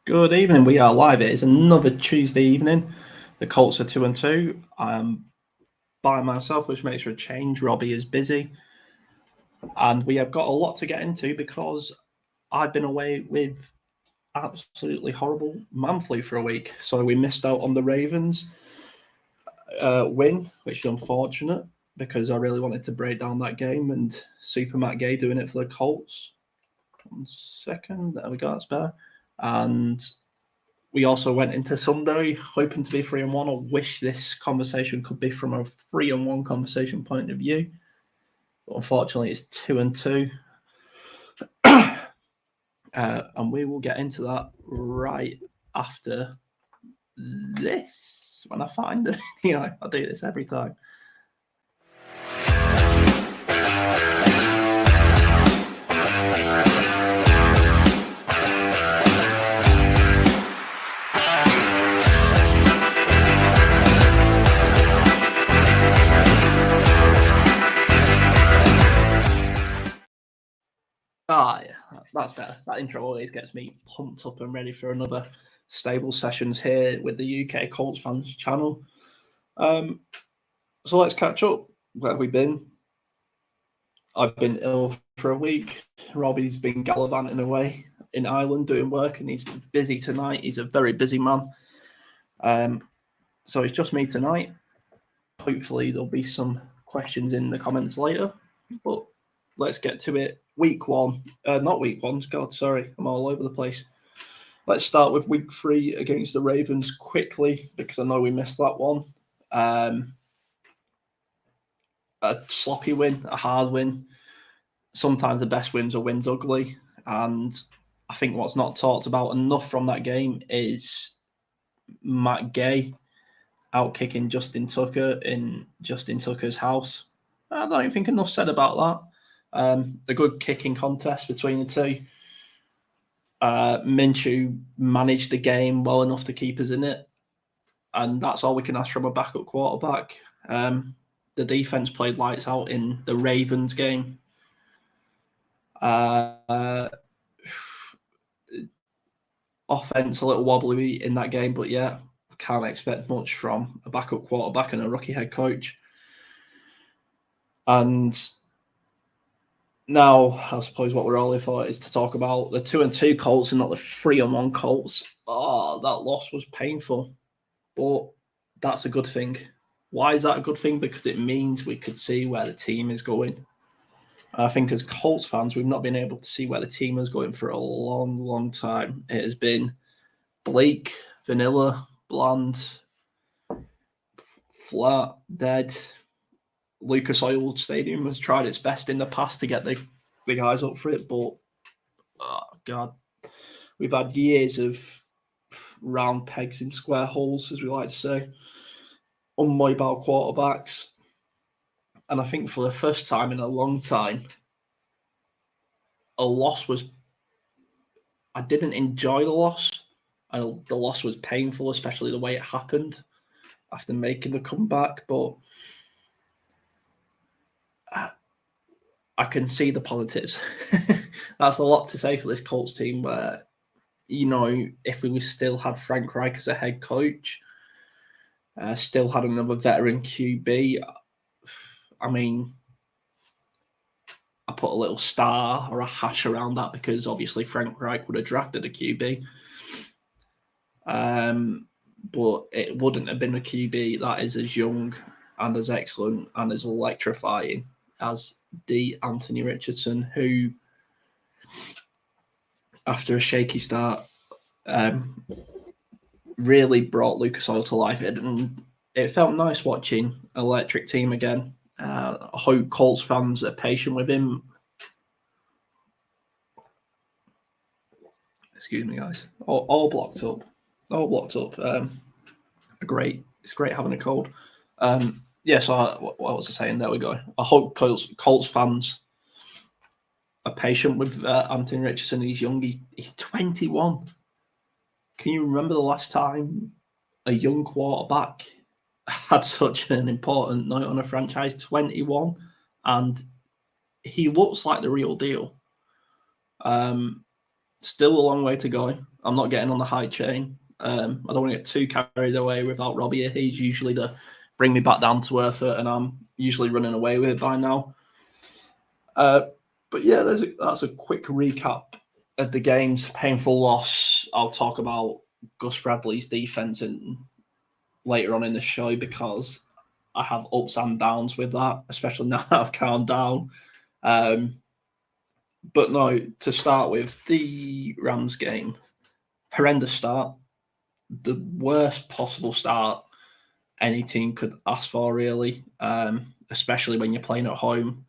Good evening. We are live. It is another Tuesday evening. The Colts are 2-2. I am by myself, which makes for a change. Robbie is busy. And we have got a lot to get into because I've been away with absolutely horrible man flu for a week. So we missed out on the Ravens win, which is unfortunate because I really wanted to break down that game and Super Matt Gay doing it for the Colts. 1 second. There we go. That's better. And we also went into Sunday hoping to be 3-1. I wish this conversation could be from a 3-1 conversation point of view. But unfortunately, it's 2-2. And we will get into that right after this. When I find it, I do this every time. Yeah, that's better. That intro always gets me pumped up and ready for another stable sessions here with the UK Colts fans channel. So let's catch up. Where have we been? I've been ill for a week. Robbie's been gallivanting away in Ireland doing work, and he's busy tonight. He's a very busy man. So it's just me tonight. Hopefully there'll be some questions in the comments later, but let's get to it. Week 1, not week 1. God, sorry, I'm all over the place. Let's start with week 3 against the Ravens quickly because I know we missed that one. A sloppy win, a hard win. Sometimes the best wins are wins ugly, and I think what's not talked about enough from that game is Matt Gay outkicking Justin Tucker in Justin Tucker's house. I don't think enough said about that. A good kicking contest between the two. Minshew managed the game well enough to keep us in it, and that's all we can ask from a backup quarterback. The defense played lights out in the Ravens game. Offense a little wobbly in that game, but yeah, can't expect much from a backup quarterback and a rookie head coach. And now, I suppose what we're all here for is to talk about the 2-2 Colts and not the 3-1 Colts. Oh, that loss was painful, but that's a good thing. Why is that a good thing? Because it means we could see where the team is going. I think as Colts fans, we've not been able to see where the team is going for a long, long time. It has been bleak, vanilla, bland, flat, dead. Lucas Oil Stadium has tried its best in the past to get the guys up for it, but oh God, we've had years of round pegs in square holes, as we like to say, unmobile quarterbacks. And I think for the first time in a long time, a loss was. I didn't enjoy the loss, and the loss was painful, especially the way it happened after making the comeback. But I can see the positives. That's a lot to say for this Colts team where, if we still had Frank Reich as a head coach, still had another veteran QB, I mean, I put a little star or a hash around that because obviously Frank Reich would have drafted a QB. But it wouldn't have been a QB that is as young and as excellent and as electrifying as the Anthony Richardson, who, after a shaky start, really brought Lucas Oil to life. It felt nice watching an electric team again. I hope Colts fans are patient with him. Excuse me, guys. All blocked up. All blocked up. It's great having a cold. So what was I saying? There we go. I hope Colts fans are patient with Anthony Richardson. He's young. He's 21. Can you remember the last time a young quarterback had such an important note on a franchise? 21, and he looks like the real deal. Still a long way to go. I'm not getting on the high chain. I don't want to get too carried away without Robbie. He's usually the bring me back down to earth, and I'm usually running away with it by now. But yeah, that's a quick recap of the game's painful loss. I'll talk about Gus Bradley's defense later on in the show because I have ups and downs with that, especially now that I've calmed down. But no, to start with, the Rams game, horrendous start. The worst possible start any team could ask for, really, especially when you're playing at home.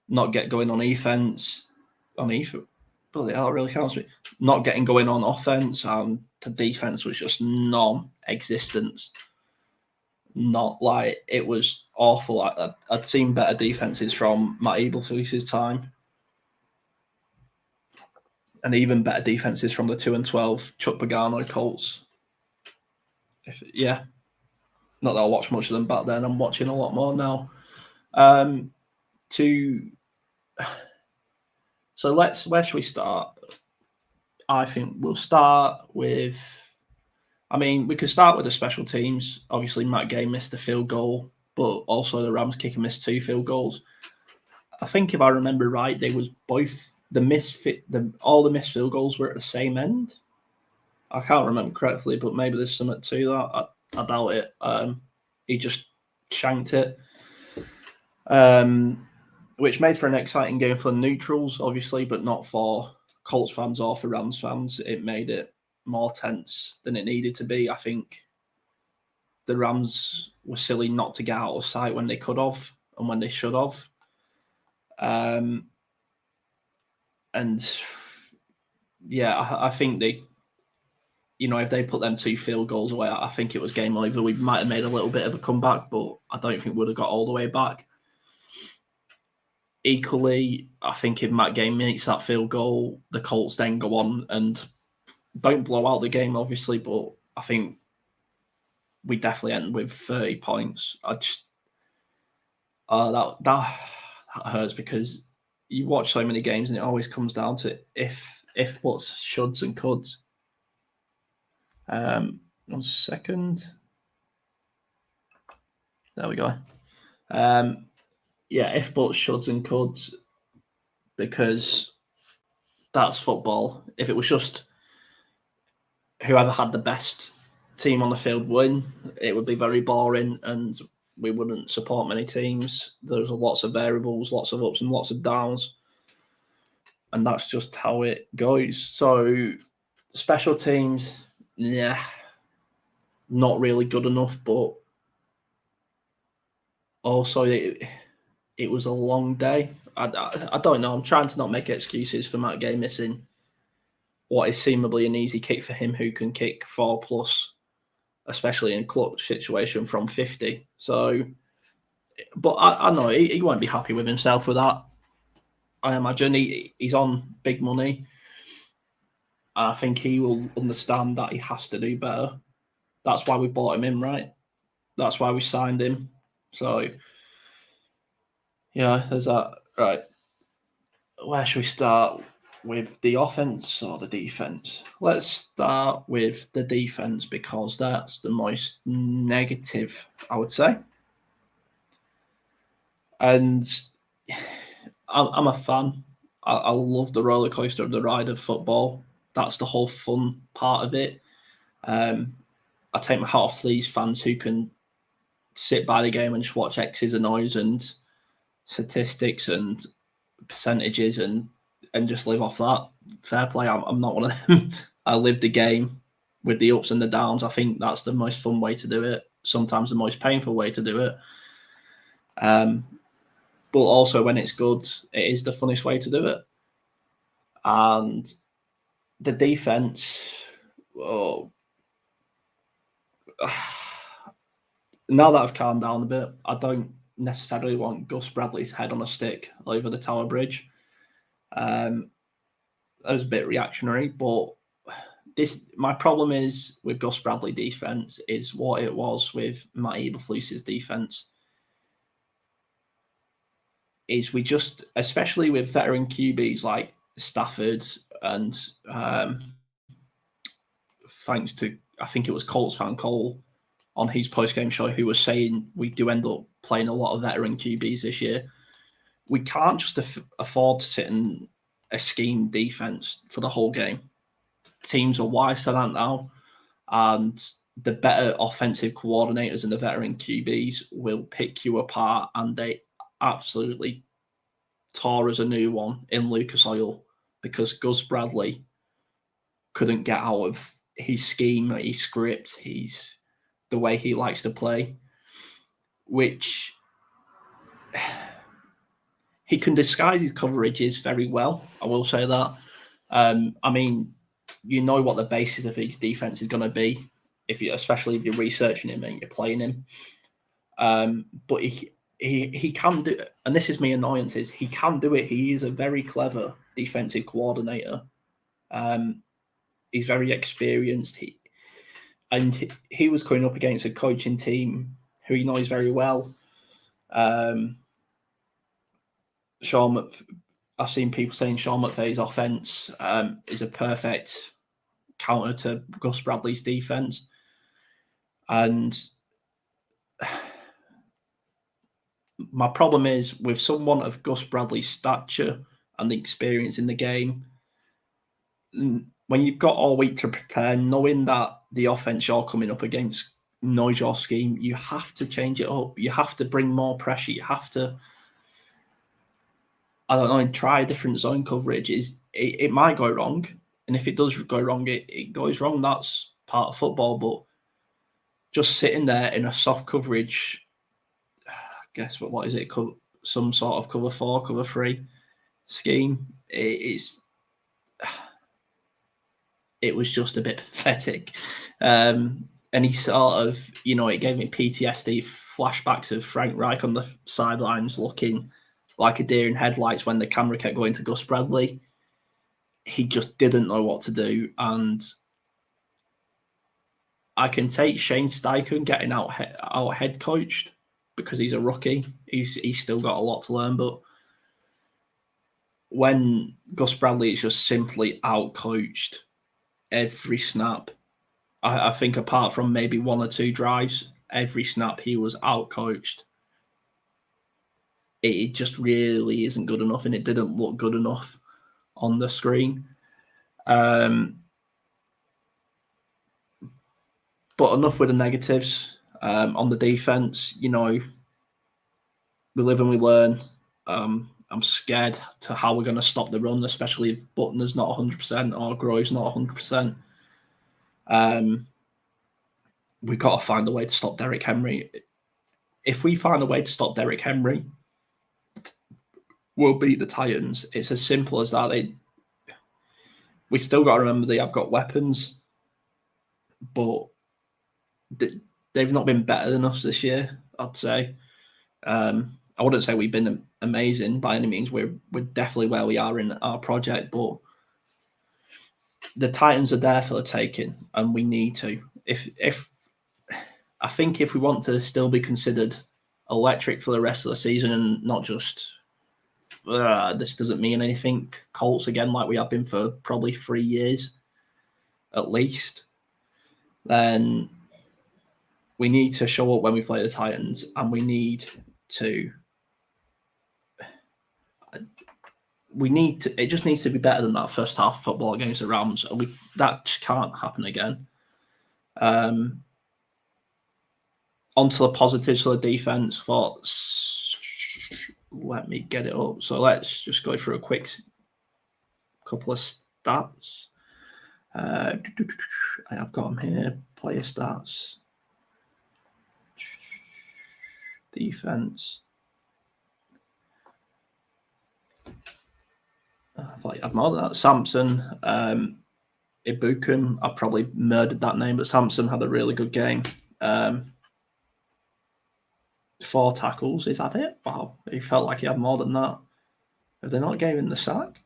Not get going on offense. Bloody hell, it really counts me. Not getting going on offense, and the defense was just non-existent. Not like it was awful. I'd seen better defenses from Matt Eberflus's time, and even better defenses from the 2-12 Chuck Pagano Colts. Not that I watched much of them back then. I'm watching a lot more now. So where should we start? I think we'll start with. I mean, we could start with the special teams. Obviously, Matt Gay missed a field goal, but also the Rams kicker missed 2 field goals. I think if I remember right, they was both all the missed field goals were at the same end. I can't remember correctly, but maybe there's something to that. I doubt it. He just shanked it, which made for an exciting game for the neutrals, obviously, but not for Colts fans or for Rams fans. It made it more tense than it needed to be. I think the Rams were silly not to get out of sight when they could have and when they should have. And yeah, I think they, if they put them 2 field goals away, I think it was game over. We might have made a little bit of a comeback, but I don't think we would have got all the way back. Equally, I think if Matt Gay makes that field goal, the Colts then go on and don't blow out the game, obviously, but I think we definitely end with 30 points. I just that hurts because you watch so many games and it always comes down to if, buts, shoulds, and coulds. 1 second. There we go. If, buts, shoulds, and coulds, because that's football. If it was just whoever had the best team on the field win, it would be very boring and we wouldn't support many teams. There's lots of variables, lots of ups and lots of downs. And that's just how it goes. So special teams, not really good enough, but also it was a long day. I don't know. I'm trying to not make excuses for Matt Gay missing what is seemingly an easy kick for him who can kick 4+, especially in a clutch situation from 50. So, but I know he won't be happy with himself with that. I imagine he's on big money. I think he will understand that he has to do better. That's why we bought him in, right? That's why we signed him. So, yeah, there's that. Right. Where should we start? With the offense or the defense? Let's start with the defense because that's the most negative, I would say. And I'm a fan. I love the roller coaster of the ride of football. That's the whole fun part of it. I take my hat off to these fans who can sit by the game and just watch X's and O's and statistics and percentages and just live off that. Fair play. I'm not one of them. I live the game with the ups and the downs. I think that's the most fun way to do it. Sometimes the most painful way to do it. But also when it's good, it is the funnest way to do it. And the defense, now that I've calmed down a bit, I don't necessarily want Gus Bradley's head on a stick over the Tower Bridge. That was a bit reactionary, but my problem is with Gus Bradley defense is what it was with Matt Eberflus's defense. Is we just, especially with veteran QBs like Stafford And thanks to, I think it was Colts fan Cole on his post-game show, who was saying we do end up playing a lot of veteran QBs this year. We can't just afford to sit in a scheme defense for the whole game. Teams are wise to that now, and the better offensive coordinators and the veteran QBs will pick you apart, and they absolutely tore us a new one in Lucas Oil because Gus Bradley couldn't get out of his scheme, his script, the way he likes to play, which he can disguise his coverages very well. I will say that. I mean, you know what the basis of his defense is going to be, especially if you're researching him and you're playing him. But he can do it, and this is my annoyance: is he can do it. He is a very clever defensive coordinator. He's very experienced. He was coming up against a coaching team who he knows very well. I've seen people saying Sean McVay's offense is a perfect counter to Gus Bradley's defense. And my problem is with someone of Gus Bradley's stature and the experience in the game, when you've got all week to prepare, knowing that the offense you're coming up against knows your scheme, you have to change it up. You have to bring more pressure. You have to, I don't know, try different zone coverage. It might go wrong. And if it does go wrong, it goes wrong. That's part of football. But just sitting there in a soft coverage, I guess, what is it? Some sort of cover 4, cover 3 scheme. It was just a bit pathetic. And he sort of, it gave me PTSD flashbacks of Frank Reich on the sidelines looking like a deer in headlights when the camera kept going to Gus Bradley. He just didn't know what to do. And I can take Shane Steichen getting out head coached because he's a rookie. He's still got a lot to learn. But when Gus Bradley is just simply out coached every snap, I think apart from maybe 1 or 2 drives, every snap he was out coached. It just really isn't good enough, and it didn't look good enough on the screen. But enough with the negatives. On the defense, we live and we learn. I'm scared to how we're going to stop the run, especially if Butner's not 100% or Grove's not 100%. We've got to find a way to stop Derrick Henry. If we find a way to stop Derrick Henry, we'll beat the Titans. It's as simple as that. We still got to remember they have got weapons, but they've not been better than us this year, I'd say. I wouldn't say we've been amazing by any means. We're definitely where we are in our project, but the Titans are there for the taking, and we need to. I think if we want to still be considered electric for the rest of the season and not just this doesn't mean anything, Colts again like we have been for probably 3 years at least, then we need to show up when we play the Titans, and we need to. It just needs to be better than that first half of football against the Rams. That just can't happen again. Onto the positives for the defense. Let me get it up. So let's just go through a quick couple of stats. I have got them here. Player stats. Defense. I thought you had more than that. Samson, Ibukum, I probably murdered that name, but Samson had a really good game. 4 tackles, is that it? Wow, he felt like he had more than that. Have they not gave him the sack?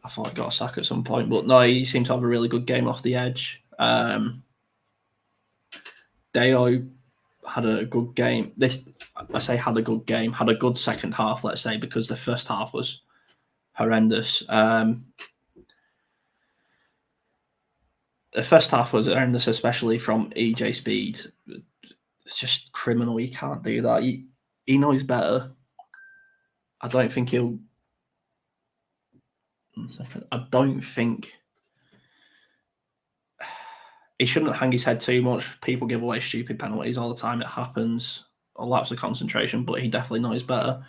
I thought he got a sack at some point, but no, he seemed to have a really good game off the edge. Deo had a good game. Had a good game, had a good second half, let's say, because the first half was horrendous. The first half was horrendous, especially from EJ Speed. It's just criminal. He can't do that. He knows better. I don't think he'll. 1 second. I don't think he shouldn't hang his head too much. People give away stupid penalties all the time. It happens. A lapse of concentration, but he definitely knows better.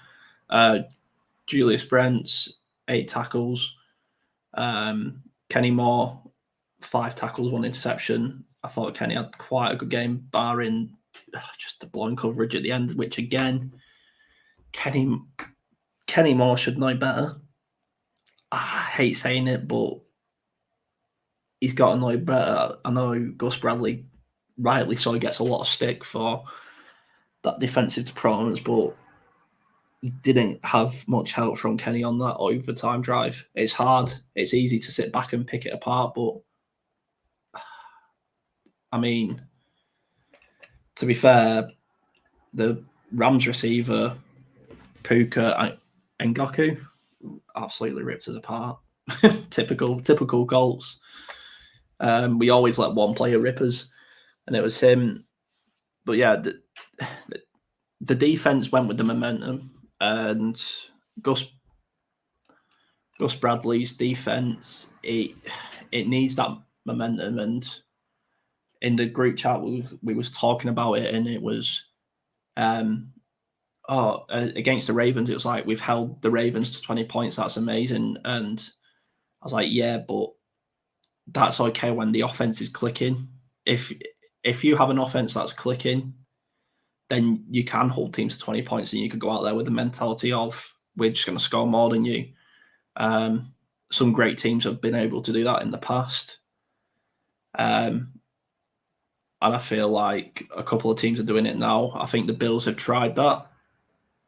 Julius Brents, 8 tackles. Kenny Moore, 5 tackles, 1 interception. I thought Kenny had quite a good game, barring just the blown coverage at the end, which again, Kenny Moore should know better. I hate saying it, but he's got to know better. I know Gus Bradley, rightly so, gets a lot of stick for that defensive performance, but he didn't have much help from Kenny on that overtime drive. It's hard. It's easy to sit back and pick it apart, but I mean, to be fair, the Rams receiver, Puka and Ngakoue, absolutely ripped us apart. typical Colts. We always let one player rip us, and it was him. But yeah, the defense went with the momentum, and Gus Bradley's defense, it needs that momentum. And in the group chat, we was talking about it, and it was, against the Ravens, it was like, we've held the Ravens to 20 points. That's amazing. And I was like, yeah, but that's okay when the offense is clicking. If you have an offense that's clicking, then you can hold teams to 20 points, and you could go out there with the mentality of, we're just going to score more than you. Some great teams have been able to do that in the past. And I feel like a couple of teams are doing it now. I think the Bills have tried that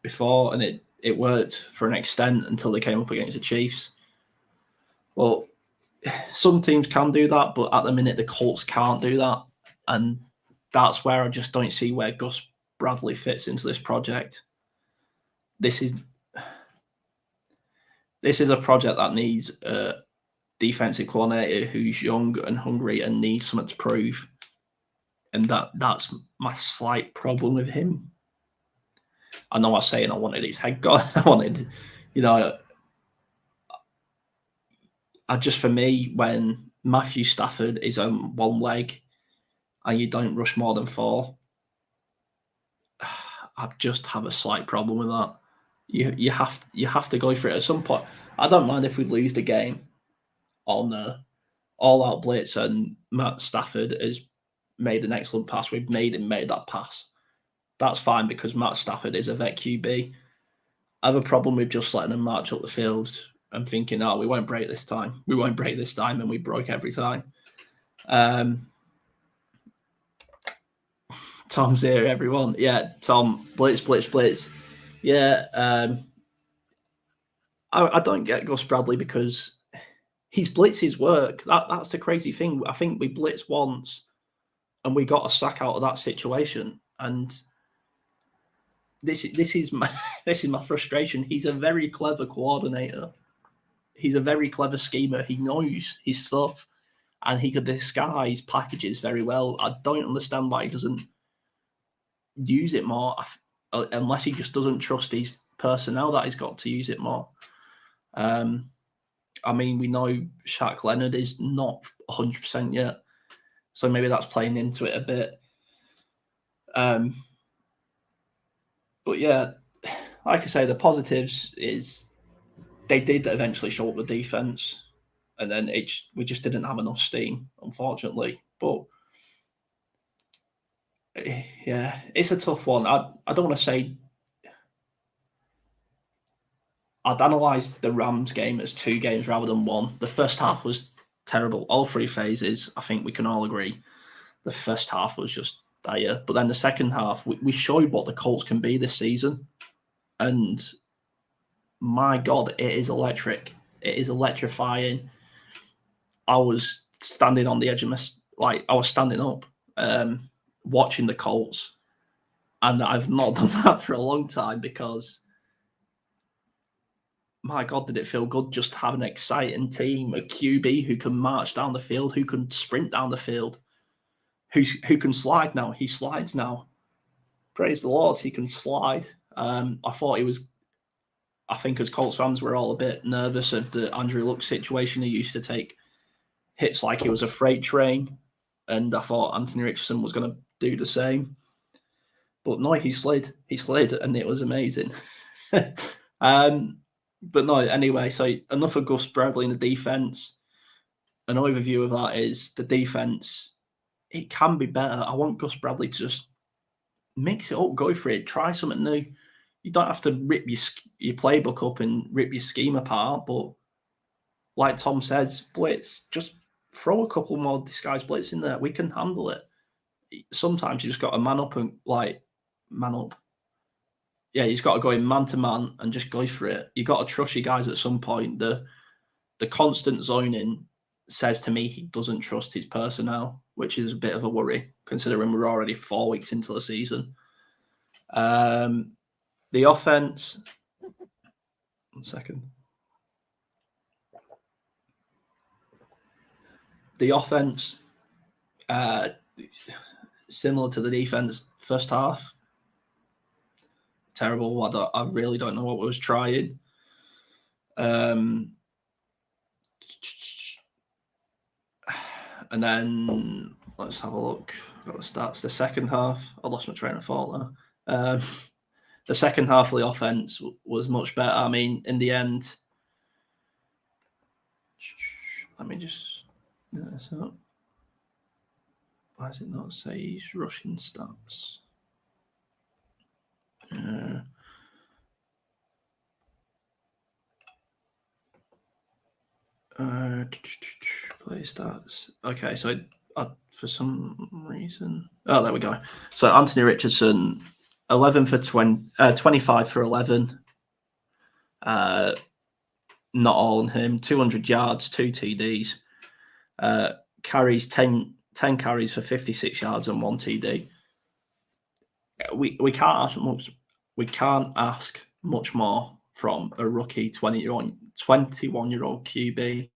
before, and it worked for an extent until they came up against the Chiefs. Well, some teams can do that, but at the minute, the Colts can't do that. And that's where I just don't see where Gus Bradley fits into this project. This is a project that needs a defensive coordinator who's young and hungry and needs something to prove. And that's my slight problem with him. I know I was saying I wanted his head gone. I wanted, for me, when Matthew Stafford is on one leg and you don't rush more than 4, I just have a slight problem with that. You have to go for it at some point. I don't mind if we lose the game on the all-out blitz and Matt Stafford has made an excellent pass. We've made that pass. That's fine, because Matt Stafford is a vet QB. I have a problem with just letting him march up the field and thinking, we won't break this time. We won't break this time, and we broke every time. Tom's here, everyone. Yeah, Tom, blitz. Yeah, I don't get Gus Bradley because his blitzes work. That's the crazy thing. I think we blitzed once and we got a sack out of that situation. And this is my frustration. He's a very clever coordinator. He's a very clever schemer. He knows his stuff, and he could disguise packages very well. I don't understand why he doesn't use it more, unless he just doesn't trust his personnel that he's got to use it more. I mean, we know Shaq Leonard is not 100% yet, so maybe that's playing into it a bit. But yeah, like I say, the positives is they did eventually show up the defense, and then we just didn't have enough steam, unfortunately. But yeah, it's a tough one. I don't want to say. I'd analysed the Rams game as 2 games rather than 1. The first half was terrible. All 3 phases, I think we can all agree. The first half was just dire. But then the second half, we showed what the Colts can be this season. And my God, it is electric. It is electrifying. I was standing on the edge of I was standing up, watching the Colts. And I've not done that for a long time, because my God, did it feel good just to have an exciting team, a QB who can march down the field, who can sprint down the field, who can slide now. He slides now. Praise the Lord, he can slide. I think as Colts fans, we're all a bit nervous of the Andrew Luck situation. He used to take hits like he was a freight train, and I thought Anthony Richardson was going to do the same. But no, he slid, and it was amazing. But no, anyway, so enough of Gus Bradley in the defense. An overview of that is the defense, it can be better. I want Gus Bradley to just mix it up, go for it, try something new. You don't have to rip your playbook up and rip your scheme apart, but like Tom says, blitz, just throw a couple more disguised blitz in there. We can handle it. Sometimes you just got to man up. Yeah, he's got to go in man to man and just go for it. You got to trust your guys at some point. The constant zoning says to me he doesn't trust his personnel, which is a bit of a worry considering we're already 4 weeks into the season. The offense. 1 second. The offense, similar to the defense, first half. Terrible. I really don't know what we was trying. And then let's have a look. Got the stats. The second half, I lost my train of thought there. The second half of the offense was much better. I mean, in the end, let me just get this up. Why does it not say his rushing stats? Play stats. Okay, so for some reason, there we go. So Anthony Richardson, 11 for 20, 25 for 11. Not all on him. 200 yards, 2 TDs. Carries 10 carries for 56 yards and 1 TD. We can't ask much. We can't ask much more from a rookie 21-year-old QB.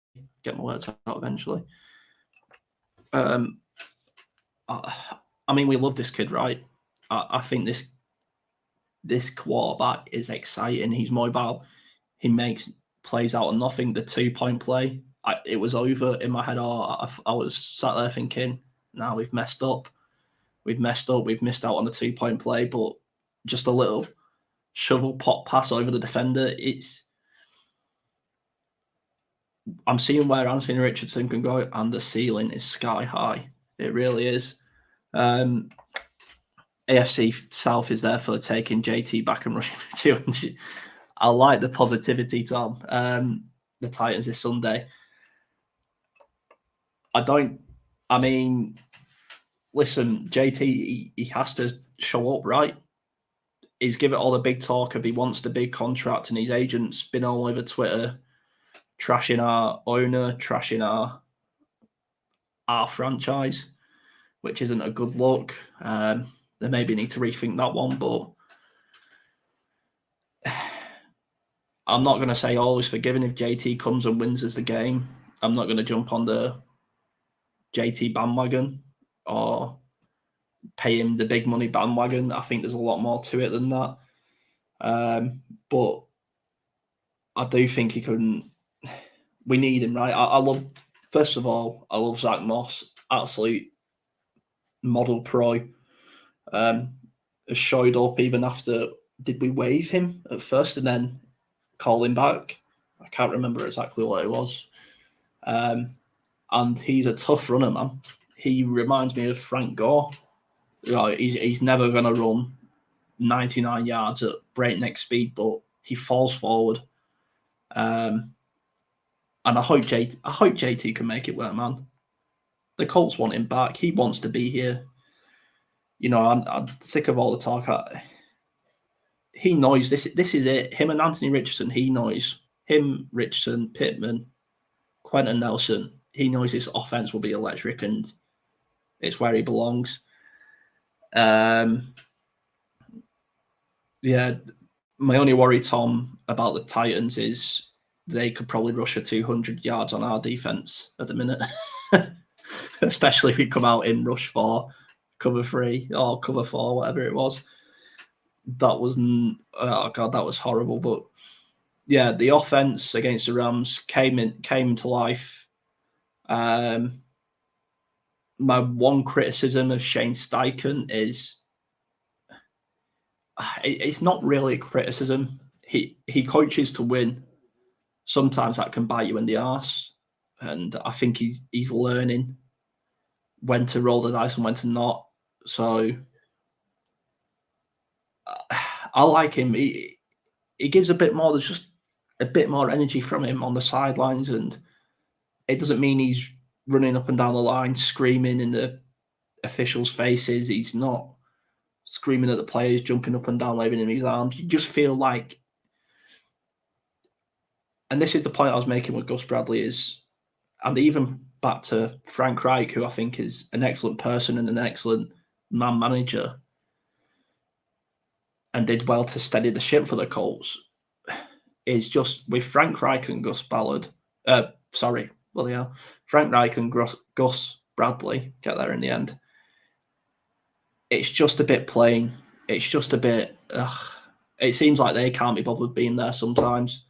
Get my words out eventually. I mean, we love this kid, right? I think this quarterback is exciting. He's mobile. He makes plays out of nothing. The 2-point play, it was over in my head. I was sat there thinking, now we've messed up. We've messed up. We've missed out on the 2-point play, but just a little shovel pop pass over the defender. I'm seeing where Anthony Richardson can go, and the ceiling is sky high. It really is. AFC South is there for the taking. JT back and rushing for 200. I like the positivity, Tom. The Titans this Sunday. Listen, JT, he has to show up, right? He's given all the big talk of he wants the big contract, and his agent's been all over Twitter trashing our owner, trashing our franchise, which isn't a good look. They maybe need to rethink that one, but I'm not going to say all is forgiven if JT comes and wins us the game. I'm not going to jump on the JT bandwagon or pay him the big money bandwagon. I think there's a lot more to it than that. But I do think he can. We need him, right? I love Zach Moss, absolute model pro. Has showed up even after. Did we waive him at first and then call him back? I can't remember exactly what it was. And he's a tough runner, man. He reminds me of Frank Gore. He's never going to run 99 yards at breakneck speed, but he falls forward. And I hope JT can make it work, man. The Colts want him back. He wants to be here. I'm sick of all the talk. He knows this is it. Him and Anthony Richardson, he knows. Him, Richardson, Pittman, Quentin Nelson, he knows this offense will be electric and it's where he belongs. Yeah, my only worry, Tom, about the Titans is they could probably rush for 200 yards on our defense at the minute, especially if we come out in rush 4, cover 3, or cover 4, whatever it was. That was, oh God, that was horrible. But yeah, the offense against the Rams came to life. My one criticism of Shane Steichen is it's not really a criticism. He coaches to win. Sometimes that can bite you in the arse, and I think he's learning when to roll the dice and when to not. So I like him. He gives a bit more. There's just a bit more energy from him on the sidelines, and it doesn't mean he's running up and down the line screaming in the officials' faces. He's not screaming at the players, jumping up and down, waving in his arms. You just feel like, and this is the point I was making with Gus Bradley is, and even back to Frank Reich, who I think is an excellent person and an excellent man manager, and did well to steady the ship for the Colts, is just with Frank Reich and Gus Ballard. Frank Reich and Gus Bradley get there in the end. It's just a bit plain. It's just a bit. It seems like they can't be bothered being there sometimes.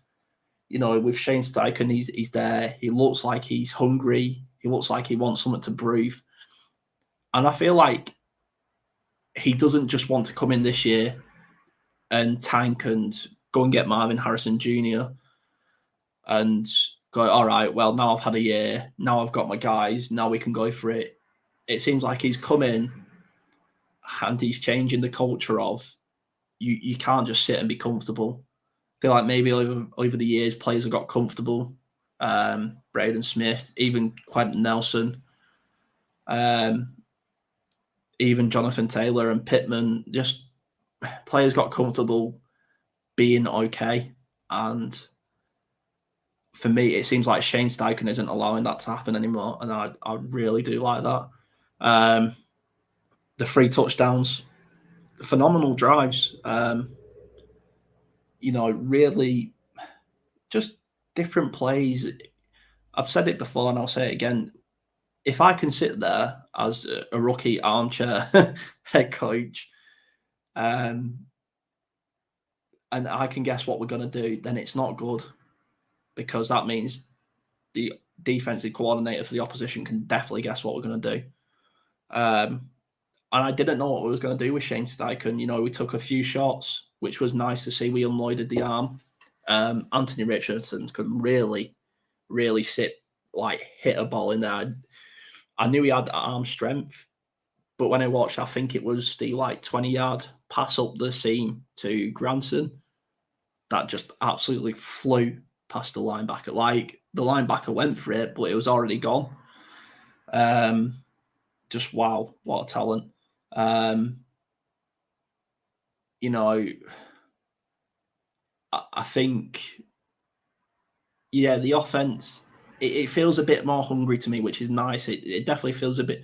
You know, with Shane Steichen, he's there. He looks like he's hungry. He looks like he wants something to prove. And I feel like he doesn't just want to come in this year and tank and go and get Marvin Harrison Jr. and go, all right, well, now I've had a year. Now I've got my guys. Now we can go for it. It seems like he's come in and he's changing the culture of you can't just sit and be comfortable. I feel like maybe over the years, players have got comfortable. Braden Smith, even Quentin Nelson, even Jonathan Taylor and Pittman, just players got comfortable being okay. And for me, it seems like Shane Steichen isn't allowing that to happen anymore. And I really do like that. The 3 touchdowns, phenomenal drives. Really just different plays. I've said it before and I'll say it again. If I can sit there as a rookie armchair head coach and I can guess what we're going to do, then it's not good, because that means the defensive coordinator for the opposition can definitely guess what we're going to do. And I didn't know what we was going to do with Shane Steichen. You know, we took a few shots, which was nice to see. We unloaded the arm. Anthony Richardson could really, really hit a ball in there. I knew he had arm strength, but when I watched, I think it was the 20-yard pass up the seam to Granson that just absolutely flew past the linebacker. The linebacker went for it, but it was already gone. Just wow, what a talent. I think, the offense, it feels a bit more hungry to me, which is nice. It definitely feels a bit,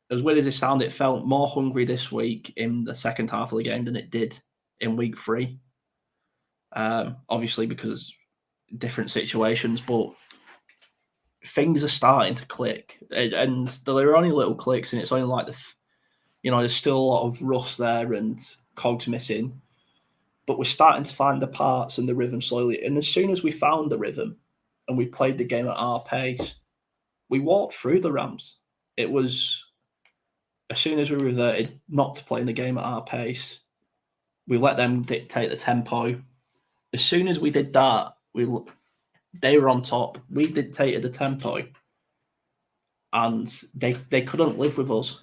as weird as it sounded, it felt more hungry this week in the second half of the game than it did in week 3. Obviously, because different situations, but things are starting to click. And there are only little clicks, and it's only like there's still a lot of rust there and cogs missing. But we're starting to find the parts and the rhythm slowly. And as soon as we found the rhythm and we played the game at our pace, we walked through the Rams. It was, as soon as we reverted not to playing the game at our pace, we let them dictate the tempo. As soon as we did that, they were on top. We dictated the tempo, and they couldn't live with us.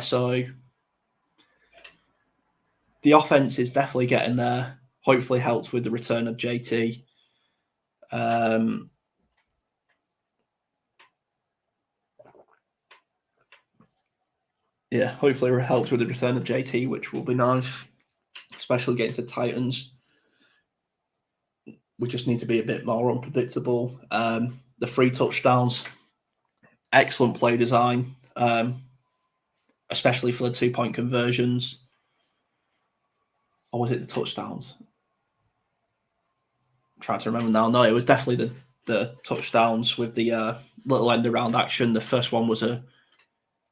So the offense is definitely getting there. Hopefully helped with the return of JT. Hopefully it helps with the return of JT, which will be nice, especially against the Titans. We just need to be a bit more unpredictable. The 3 touchdowns, excellent play design, especially for the 2-point conversions. or was it the touchdowns? I'm trying to remember now. No, it was definitely the touchdowns with the little end around action. The first one was a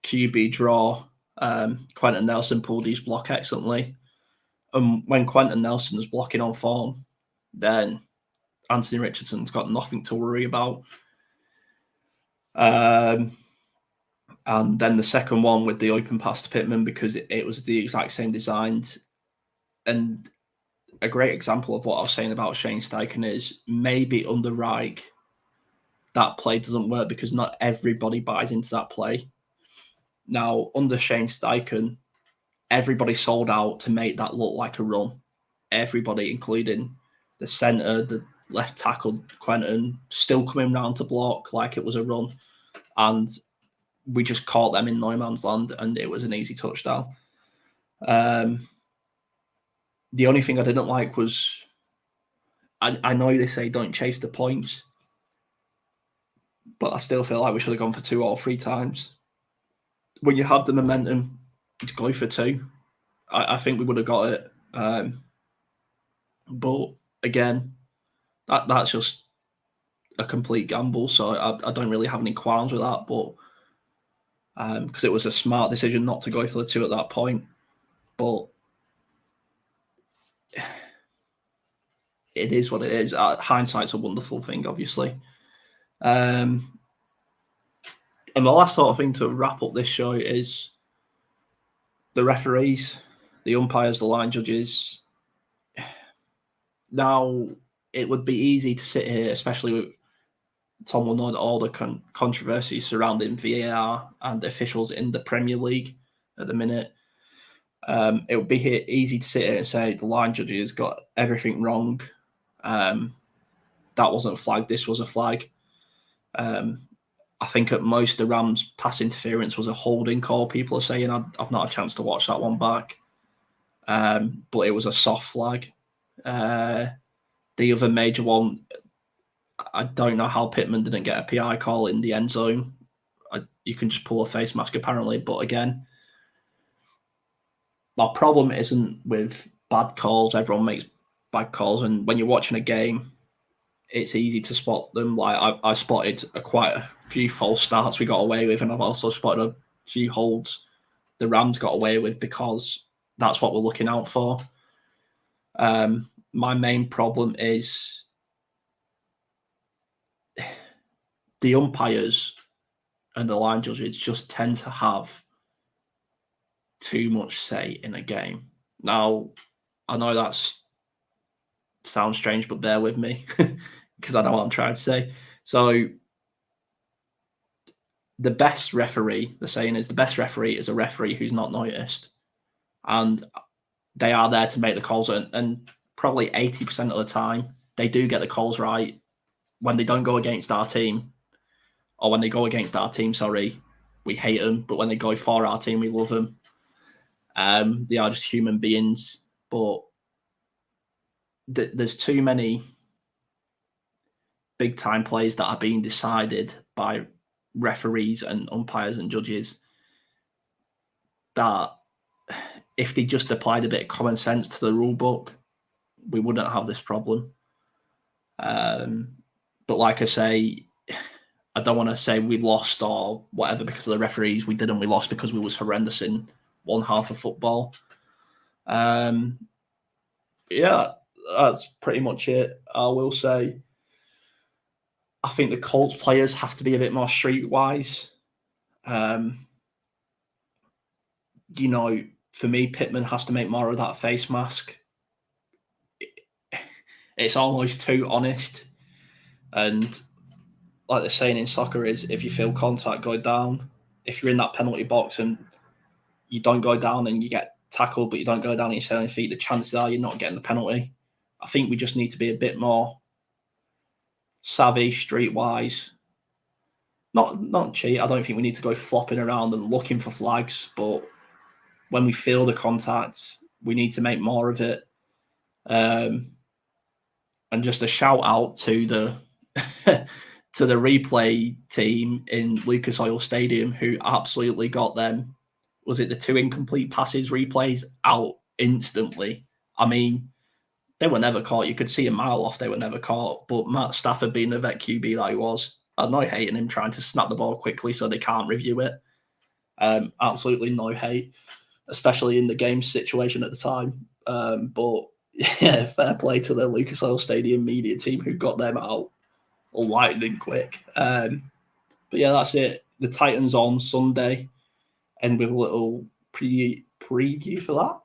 QB draw. Quentin Nelson pulled his block excellently. And when Quentin Nelson was blocking on form, then Anthony Richardson's got nothing to worry about. And then the second one with the open pass to Pittman, because it was the exact same design. And a great example of what I was saying about Shane Steichen is maybe under Reich, that play doesn't work because not everybody buys into that play. Now, under Shane Steichen, everybody sold out to make that look like a run. Everybody, including the centre, the left tackle, Quentin, still coming round to block like it was a run. And we just caught them in no man's land, and it was an easy touchdown. The only thing I didn't like was, I know they say don't chase the points, but I still feel like we should have gone for 2 or 3 times. When you have the momentum, to go for 2. I think we would have got it. But again, that's just a complete gamble. So I don't really have any qualms with that. But because it was a smart decision not to go for the 2 at that point. But it is what it is. Hindsight's a wonderful thing, obviously. And the last sort of thing to wrap up this show is the referees, the umpires, the line judges. Now, it would be easy to sit here, especially with Tom will know all the controversy surrounding VAR and officials in the Premier League at the minute. It would be easy to sit here and say the line judges got everything wrong. That wasn't a flag. This was a flag. I think at most the Rams' pass interference was a holding call. People are saying I've not had a chance to watch that one back, but it was a soft flag. The other major one, I don't know how Pittman didn't get a PI call in the end zone. You can just pull a face mask apparently, but again, my problem isn't with bad calls. Everyone makes bad calls, and when you're watching a game, it's easy to spot them. Like I spotted quite a few false starts we got away with, and I've also spotted a few holds the Rams got away with because that's what we're looking out for. My main problem is the umpires and the line judges just tend to have too much say in a game. Now, I know that sounds strange, but bear with me because I know what I'm trying to say. So the best referee, the saying is the best referee is a referee who's not noticed. And they are there to make the calls. And probably 80% of the time, they do get the calls right. When they don't go against our team, or when they go against our team, we hate them. But when they go for our team, we love them. They are just human beings. But there's too many big-time plays that are being decided by referees and umpires and judges that if they just applied a bit of common sense to the rule book, we wouldn't have this problem. But like I say, I don't want to say we lost or whatever because of the referees. We didn't. We lost because we was horrendous in one half of football. Yeah, that's pretty much it. I will say, I think the Colts players have to be a bit more streetwise. For me, Pittman has to make more of that face mask. It's almost too honest. And like they're saying in soccer is, if you feel contact, go down. If you're in that penalty box and you don't go down and you get tackled, but you don't go down and you're selling feet, the chances are you're not getting the penalty. I think we just need to be a bit more savvy, streetwise. Not cheat. I don't think we need to go flopping around and looking for flags, but when we feel the contact, we need to make more of it. And just a shout out to the to the replay team in Lucas Oil Stadium who absolutely got them. Was it the 2 incomplete passes replays out instantly? I mean, they were never caught. You could see a mile off they were never caught. But Matt Stafford being the vet QB that he was, I no hate in him trying to snap the ball quickly so they can't review it. Absolutely no hate, especially in the game situation at the time. But yeah, fair play to the Lucas Oil Stadium media team who got them out lightning quick. But yeah, that's it. The Titans on Sunday, end with a little preview for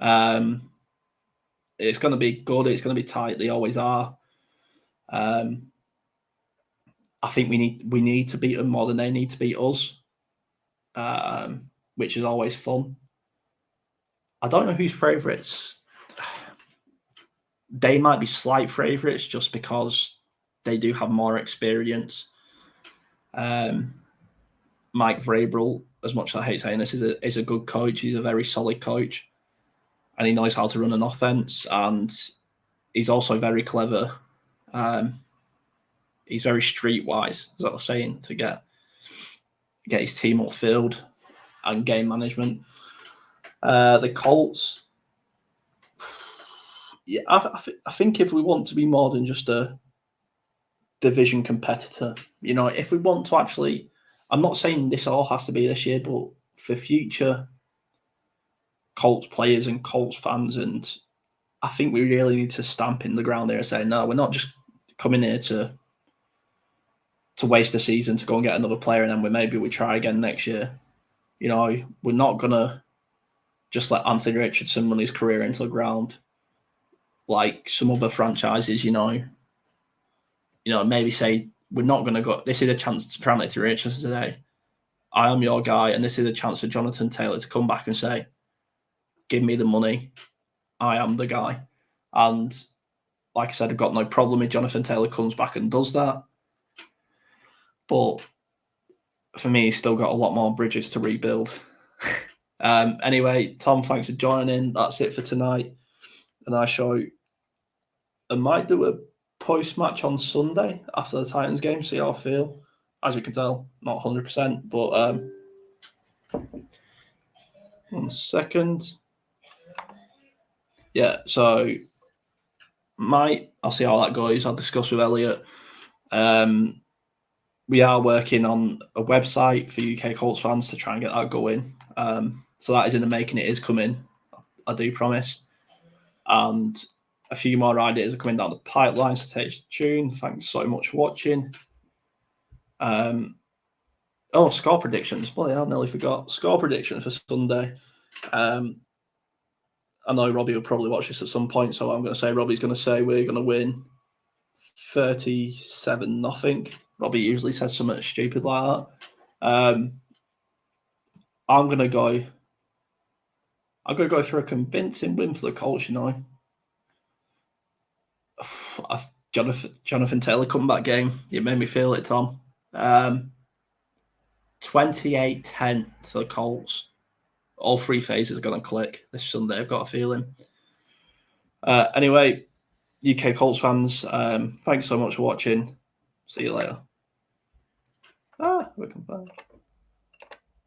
that. It's going to be good. It's going to be tight. They always are. I think we need to beat them more than they need to beat us, which is always fun. I don't know who's favourites. They might be slight favourites just because they do have more experience. Mike Vrabel, as much as I hate saying this, is a good coach. He's a very solid coach, and he knows how to run an offense, and he's also very clever. He's very streetwise, as I was saying, to get his team up field and game management. The Colts, yeah, I think if we want to be more than just a division competitor, if we want to actually, I'm not saying this all has to be this year, but for future Colts players and Colts fans, and I think we really need to stamp in the ground there and say, no, we're not just coming here to waste a season to go and get another player, and then maybe we try again next year. We're not gonna just let Anthony Richardson run his career into the ground like some other franchises. Maybe say we're not going to go. This is a chance for Anthony Richardson today. I am your guy, and this is a chance for Jonathan Taylor to come back and say, "Give me the money. I am the guy." And like I said, I've got no problem if Jonathan Taylor comes back and does that. But for me, he's still got a lot more bridges to rebuild. Anyway, Tom, thanks for joining in. That's it for tonight. And I might do a post-match on Sunday after the Titans game, see how I feel. As you can tell, not 100%, but 1 second. Yeah, so I'll see how that goes. I'll discuss with Elliot. We are working on a website for UK Colts fans to try and get that going. So that is in the making. It is coming, I do promise. And a few more ideas are coming down the pipeline, so stay tuned. Thanks so much for watching. Score predictions. Boy, I nearly forgot. Score predictions for Sunday. I know Robbie will probably watch this at some point, so I'm going to say Robbie's going to say we're going to win 37-0. Robbie usually says something stupid like that. I'm going to go for a convincing win for the Colts, Jonathan Taylor comeback game. You made me feel it, Tom. 28-10 to the Colts. All three phases are going to click this Sunday, I've got a feeling. Anyway, UK Colts fans, thanks so much for watching. See you later. Welcome back.